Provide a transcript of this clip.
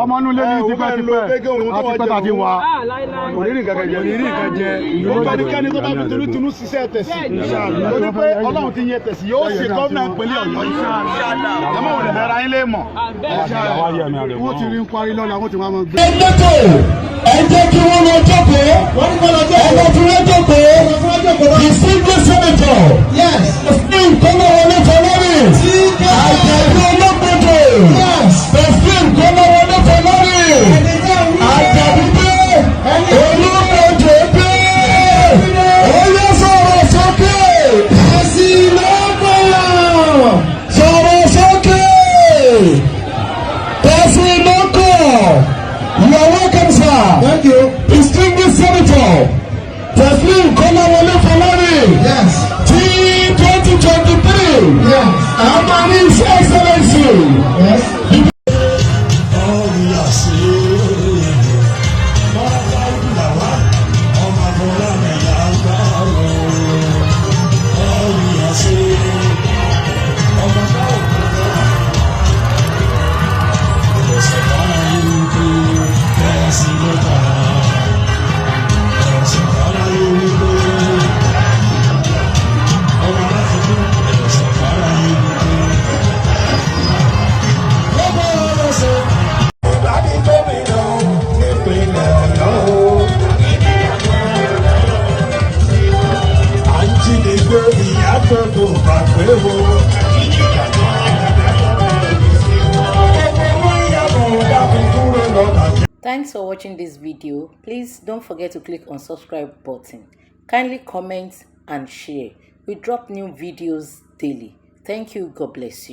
ọmọ inú ilé ní tipẹ́ tàti wá. Òrìrì kankan jẹ. Ó bá ní kẹ́ni tó bá fi tunútunú ṣiṣẹ́ tẹ̀sí. Lórí pé Ọlọ́run ti yẹ tẹ̀sí yóò ṣe gómìnà ìpínlẹ̀ Ọ̀yọ́. Ẹ̀mọ́ òun lè fẹ́ ra yín lé mọ̀. Wọ́n ti rí ń parí lọ́la, wọ́n ti wá máa gbé. Ẹ jẹ́ kí wọ́n lọ jókòó. Ọmọ fúnra jókòó. Distinguished senator. Yes. Teslim kọ́lá wọlé fọlọ́rì. Àjẹ̀dún olóògbé. Yes. Teslim kọ́lá wọlé fọlọ́rì. Àjẹ̀dún pé olóògbé pé oyè sọ̀rọ̀ sókè. Ẹ̀sìn lọ́gbọ̀n. Sọ̀rọ̀ sókè. Teslim lọ́kọ̀. You are welcome, sir. Thank you. Distinguished senator. Teslim Kolawole Falani. Yes. T2023. Yes. I'm His Excellency. Yes. Thanks for watching this video. Please don't forget to click on subscribe button. Kindly comment and share. We drop new videos daily. Thank you. God bless you.